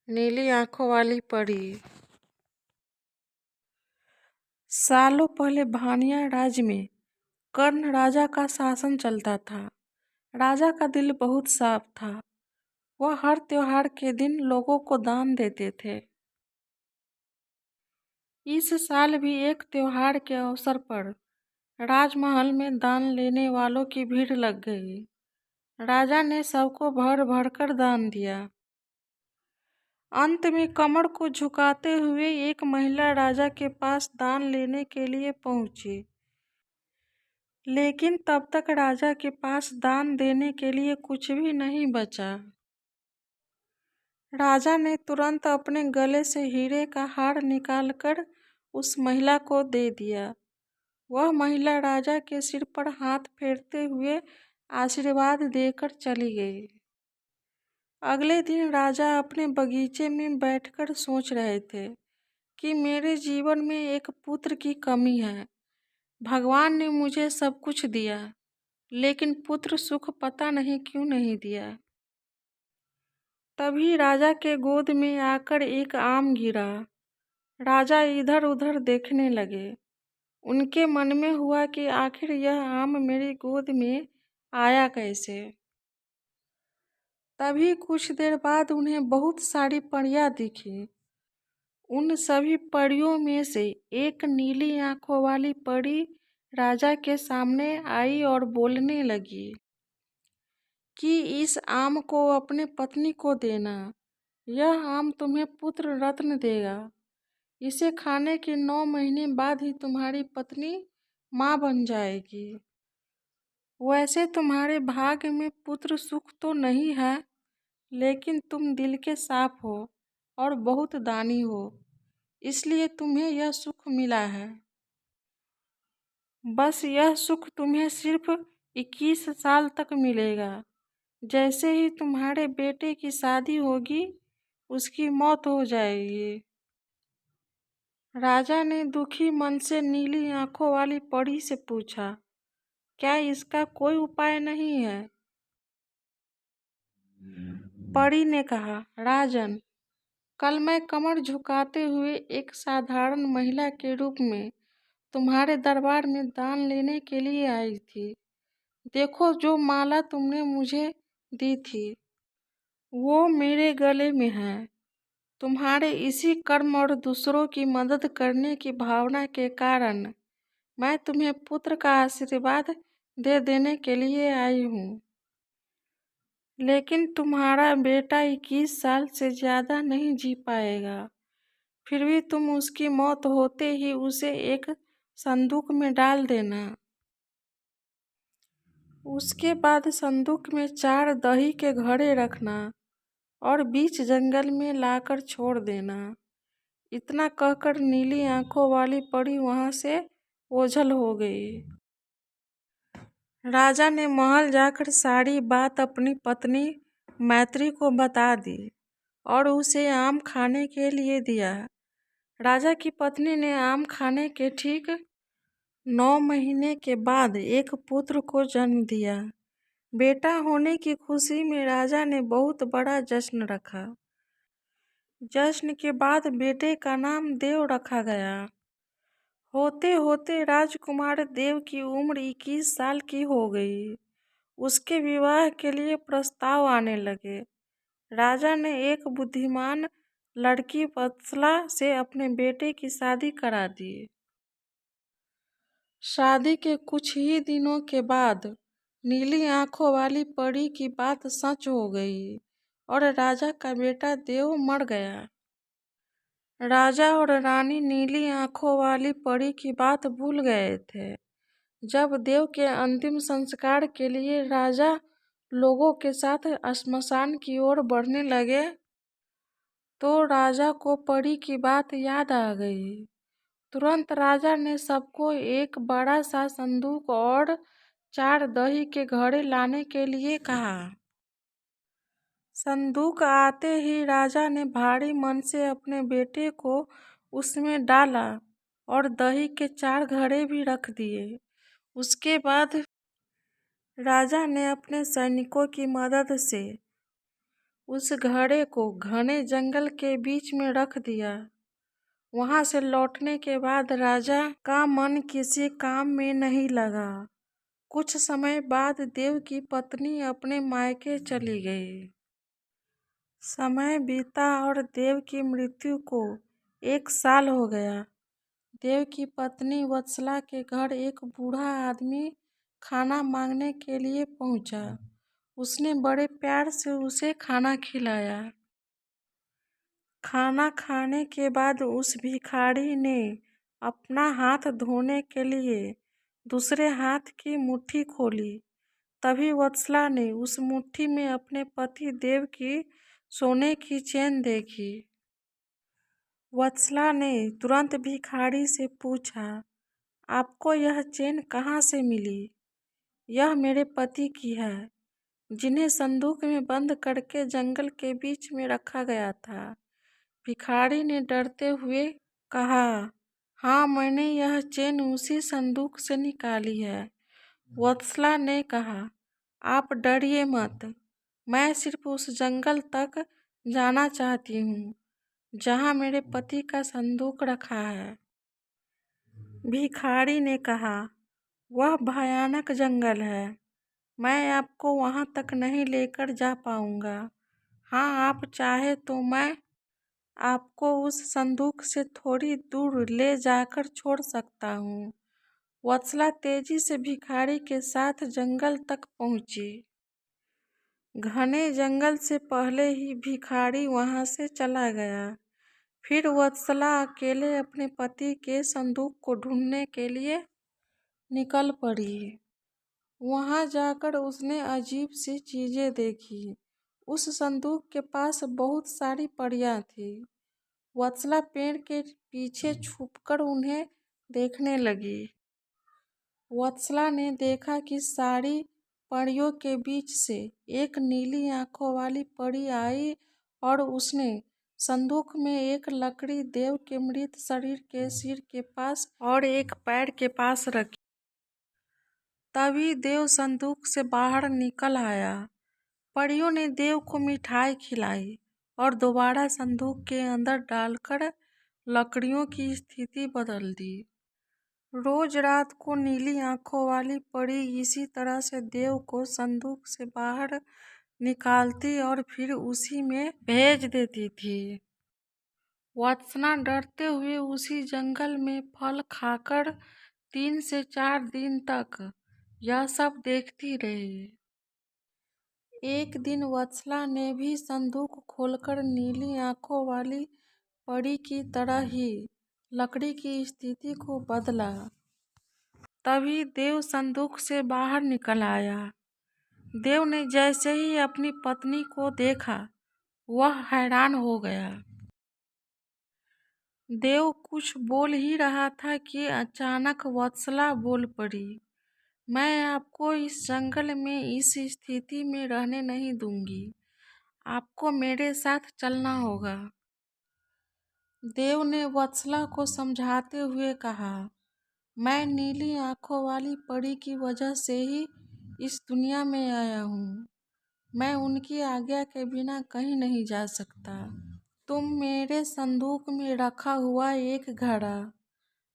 नीली आंखों वाली परी। सालों पहले भानिया राज्य में कर्ण राजा का शासन चलता था। राजा का दिल बहुत साफ था। वह हर त्योहार के दिन लोगों को दान देते थे। इस साल भी एक त्योहार के अवसर पर राजमहल में दान लेने वालों की भीड़ लग गई। राजा ने सबको भर भर कर दान दिया। अंत में कमर को झुकाते हुए एक महिला राजा के पास दान लेने के लिए पहुंची। लेकिन तब तक राजा के पास दान देने के लिए कुछ भी नहीं बचा। राजा ने तुरंत अपने गले से हीरे का हार निकालकर उस महिला को दे दिया। वह महिला राजा के सिर पर हाथ फेरते हुए आशीर्वाद देकर चली गई। अगले दिन राजा अपने बगीचे में बैठकर सोच रहे थे कि मेरे जीवन में एक पुत्र की कमी है। भगवान ने मुझे सब कुछ दिया, लेकिन पुत्र सुख पता नहीं क्यों नहीं दिया। तभी राजा के गोद में आकर एक आम गिरा। राजा इधर उधर देखने लगे। उनके मन में हुआ कि आखिर यह आम मेरी गोद में आया कैसे। तभी कुछ देर बाद उन्हें बहुत सारी परियां दिखी। उन सभी परियों में से एक नीली आंखों वाली परी राजा के सामने आई और बोलने लगी कि इस आम को अपने पत्नी को देना। यह आम तुम्हें पुत्र रत्न देगा। इसे खाने के 9 महीने बाद ही तुम्हारी पत्नी माँ बन जाएगी। वैसे तुम्हारे भाग्य में पुत्र सुख तो नहीं है, लेकिन तुम दिल के साफ हो और बहुत दानी हो, इसलिए तुम्हें यह सुख मिला है। बस यह सुख तुम्हें सिर्फ 21 साल तक मिलेगा। जैसे ही तुम्हारे बेटे की शादी होगी, उसकी मौत हो जाएगी। राजा ने दुखी मन से नीली आंखों वाली परी से पूछा, क्या इसका कोई उपाय नहीं है? परी ने कहा, राजन, कल मैं कमर झुकाते हुए एक साधारण महिला के रूप में तुम्हारे दरबार में दान लेने के लिए आई थी। देखो, जो माला तुमने मुझे दी थी वो मेरे गले में है। तुम्हारे इसी कर्म और दूसरों की मदद करने की भावना के कारण मैं तुम्हें पुत्र का आशीर्वाद दे देने के लिए आई हूँ। लेकिन तुम्हारा बेटा 21 साल से ज़्यादा नहीं जी पाएगा। फिर भी तुम उसकी मौत होते ही उसे एक संदूक में डाल देना। उसके बाद संदूक में 4 दही के घड़े रखना और बीच जंगल में लाकर छोड़ देना। इतना कहकर नीली आंखों वाली परी वहां से ओझल हो गई। राजा ने महल जाकर सारी बात अपनी पत्नी मैत्री को बता दी और उसे आम खाने के लिए दिया। राजा की पत्नी ने आम खाने के ठीक 9 महीने के बाद एक पुत्र को जन्म दिया। बेटा होने की खुशी में राजा ने बहुत बड़ा जश्न रखा। जश्न के बाद बेटे का नाम देव रखा गया। होते होते राजकुमार देव की उम्र 21 साल की हो गई। उसके विवाह के लिए प्रस्ताव आने लगे। राजा ने एक बुद्धिमान लड़की वत्सला से अपने बेटे की शादी करा दी। शादी के कुछ ही दिनों के बाद नीली आंखों वाली परी की बात सच हो गई और राजा का बेटा देव मर गया। राजा और रानी नीली आंखों वाली परी की बात भूल गए थे। जब देव के अंतिम संस्कार के लिए राजा लोगों के साथ श्मशान की ओर बढ़ने लगे, तो राजा को परी की बात याद आ गई। तुरंत राजा ने सबको एक बड़ा सा संदूक और 4 दही के घड़े लाने के लिए कहा। संदूक आते ही राजा ने भारी मन से अपने बेटे को उसमें डाला और दही के 4 घड़े भी रख दिए। उसके बाद राजा ने अपने सैनिकों की मदद से उस घड़े को घने जंगल के बीच में रख दिया। वहां से लौटने के बाद राजा का मन किसी काम में नहीं लगा। कुछ समय बाद देव की पत्नी अपने मायके चली गई। समय बीता और देव की मृत्यु को 1 साल हो गया। देव की पत्नी वत्सला के घर एक बूढ़ा आदमी खाना मांगने के लिए पहुंचा। उसने बड़े प्यार से उसे खाना खिलाया। खाना खाने के बाद उस भिखारी ने अपना हाथ धोने के लिए दूसरे हाथ की मुट्ठी खोली। तभी वत्सला ने उस मुट्ठी में अपने पति देव की सोने की चेन देखी। वत्सला ने तुरंत भिखारी से पूछा, आपको यह चेन कहाँ से मिली? यह मेरे पति की है, जिन्हें संदूक में बंद करके जंगल के बीच में रखा गया था। भिखारी ने डरते हुए कहा, हाँ, मैंने यह चेन उसी संदूक से निकाली है। वत्सला ने कहा, आप डरिए मत, मैं सिर्फ उस जंगल तक जाना चाहती हूँ जहाँ मेरे पति का संदूक रखा है। भिखारी ने कहा, वह भयानक जंगल है, मैं आपको वहां तक नहीं लेकर जा पाऊंगा। हाँ, आप चाहे तो मैं आपको उस संदूक से थोड़ी दूर ले जाकर छोड़ सकता हूँ। वत्सला तेजी से भिखारी के साथ जंगल तक पहुंची। घने जंगल से पहले ही भिखारी वहां से चला गया। फिर वत्सला अकेले अपने पति के संदूक को ढूंढने के लिए निकल पड़ी। वहां जाकर उसने अजीब सी चीजें देखी। उस संदूक के पास बहुत सारी परियां थी। वत्सला पेड़ के पीछे छुपकर उन्हें देखने लगी। वत्सला ने देखा कि सारी परियों के बीच से एक नीली आंखों वाली परी आई और उसने संदूक में एक लकड़ी देव के मृत शरीर के सिर के पास और एक पैर के पास रखी। तभी देव संदूक से बाहर निकल आया। परियों ने देव को मिठाई खिलाई और दोबारा संदूक के अंदर डालकर लकड़ियों की स्थिति बदल दी। रोज रात को नीली आंखों वाली परी इसी तरह से देव को संदूक से बाहर निकालती और फिर उसी में भेज देती थी। वत्सला डरते हुए उसी जंगल में फल खाकर 3 से 4 दिन तक यह सब देखती रही। एक दिन वत्सला ने भी संदूक खोलकर नीली आंखों वाली परी की तरह ही लकड़ी की स्थिति को बदला। तभी देव संदूक से बाहर निकल आया। देव ने जैसे ही अपनी पत्नी को देखा, वह हैरान हो गया। देव कुछ बोल ही रहा था कि अचानक वत्सला बोल पड़ी, मैं आपको इस जंगल में इस स्थिति में रहने नहीं दूंगी। आपको मेरे साथ चलना होगा। देव ने वत्सला को समझाते हुए कहा, मैं नीली आंखों वाली परी की वजह से ही इस दुनिया में आया हूँ। मैं उनकी आज्ञा के बिना कहीं नहीं जा सकता। तुम मेरे संदूक में रखा हुआ एक घड़ा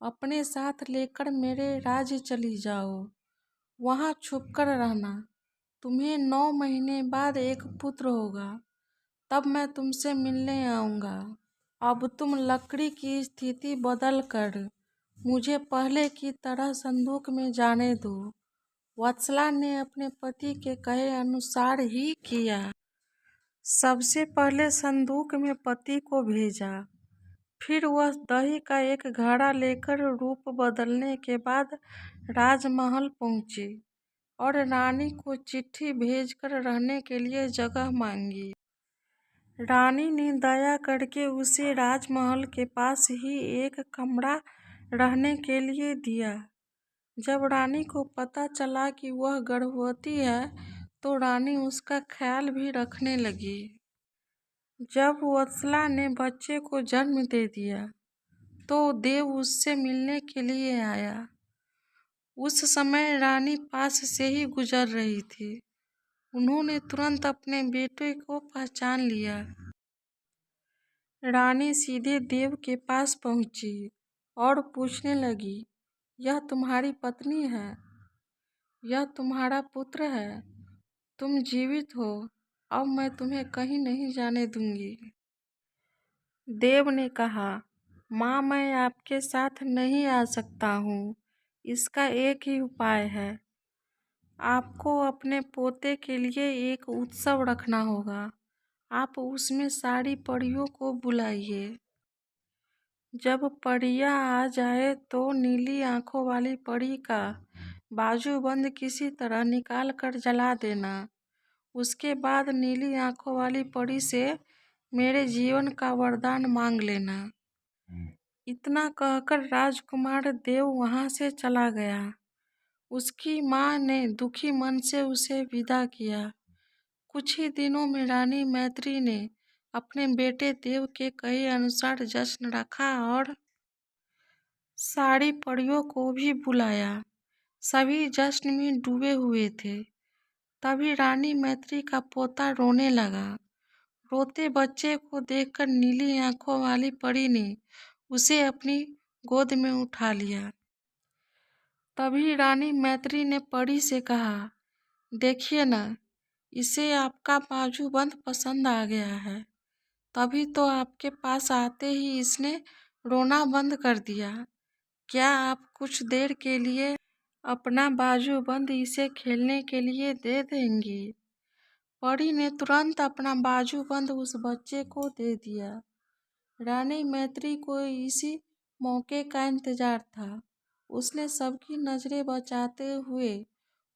अपने साथ लेकर मेरे राज्य चली जाओ। वहाँ छुपकर रहना। तुम्हें 9 महीने बाद एक पुत्र होगा, तब मैं तुमसे मिलने आऊँगा। अब तुम लकड़ी की स्थिति बदल कर मुझे पहले की तरह संदूक में जाने दो। वत्सला ने अपने पति के कहे अनुसार ही किया। सबसे पहले संदूक में पति को भेजा। फिर वह दही का एक घड़ा लेकर रूप बदलने के बाद राजमहल पहुंची और रानी को चिट्ठी भेजकर रहने के लिए जगह मांगी। रानी ने दया करके उसे राजमहल के पास ही एक कमरा रहने के लिए दिया। जब रानी को पता चला कि वह गर्भवती है, तो रानी उसका ख्याल भी रखने लगी। जब वत्सला ने बच्चे को जन्म दे दिया, तो देव उससे मिलने के लिए आया। उस समय रानी पास से ही गुजर रही थी। उन्होंने तुरंत अपने बेटे को पहचान लिया। रानी सीधे देव के पास पहुंची और पूछने लगी, यह तुम्हारी पत्नी है? यह तुम्हारा पुत्र है? तुम जीवित हो, अब मैं तुम्हें कहीं नहीं जाने दूंगी। देव ने कहा, माँ, मैं आपके साथ नहीं आ सकता हूँ। इसका एक ही उपाय है। आपको अपने पोते के लिए एक उत्सव रखना होगा। आप उसमें सारी परियों को बुलाइए। जब परियां आ जाए तो नीली आंखों वाली परी का बाजूबंद किसी तरह निकाल कर जला देना। उसके बाद नीली आंखों वाली परी से मेरे जीवन का वरदान मांग लेना। इतना कहकर राजकुमार देव वहां से चला गया। उसकी माँ ने दुखी मन से उसे विदा किया। कुछ ही दिनों में रानी मैत्री ने अपने बेटे देव के कहे अनुसार जश्न रखा और सारी परियों को भी बुलाया। सभी जश्न में डूबे हुए थे। तभी रानी मैत्री का पोता रोने लगा। रोते बच्चे को देखकर नीली आंखों वाली परी ने उसे अपनी गोद में उठा लिया। तभी रानी मैत्री ने परी से कहा, देखिए ना, इसे आपका बाजूबंद पसंद आ गया है। तभी तो आपके पास आते ही इसने रोना बंद कर दिया। क्या आप कुछ देर के लिए अपना बाजूबंद इसे खेलने के लिए दे देंगी? परी ने तुरंत अपना बाजूबंद उस बच्चे को दे दिया। रानी मैत्री को इसी मौके का इंतजार था। उसने सबकी नजरें बचाते हुए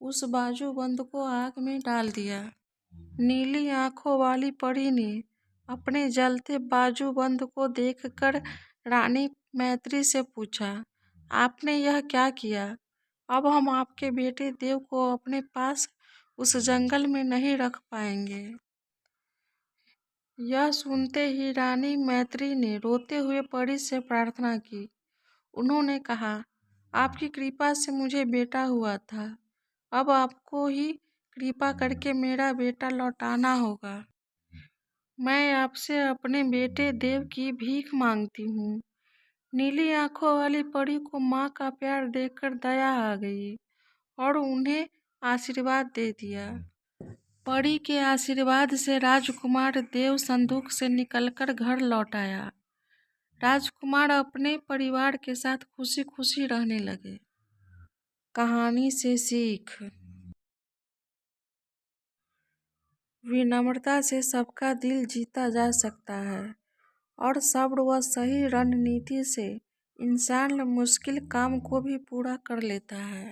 उस बाजूबंद को आग में डाल दिया। नीली आंखों वाली परी ने अपने जलते बाजूबंद को देखकर रानी मैत्री से पूछा, आपने यह क्या किया? अब हम आपके बेटे देव को अपने पास उस जंगल में नहीं रख पाएंगे। यह सुनते ही रानी मैत्री ने रोते हुए परी से प्रार्थना की। उन्होंने कहा, आपकी कृपा से मुझे बेटा हुआ था। अब आपको ही कृपा करके मेरा बेटा लौटाना होगा। मैं आपसे अपने बेटे देव की भीख मांगती हूँ। नीली आंखों वाली परी को माँ का प्यार देखकर दया आ गई और उन्हें आशीर्वाद दे दिया। परी के आशीर्वाद से राजकुमार देव संदूक से निकलकर घर लौट आया। राजकुमार अपने परिवार के साथ खुशी खुशी रहने लगे। कहानी से सीख। विनम्रता से सबका दिल जीता जा सकता है और सब्र व सही रणनीति से इंसान मुश्किल काम को भी पूरा कर लेता है।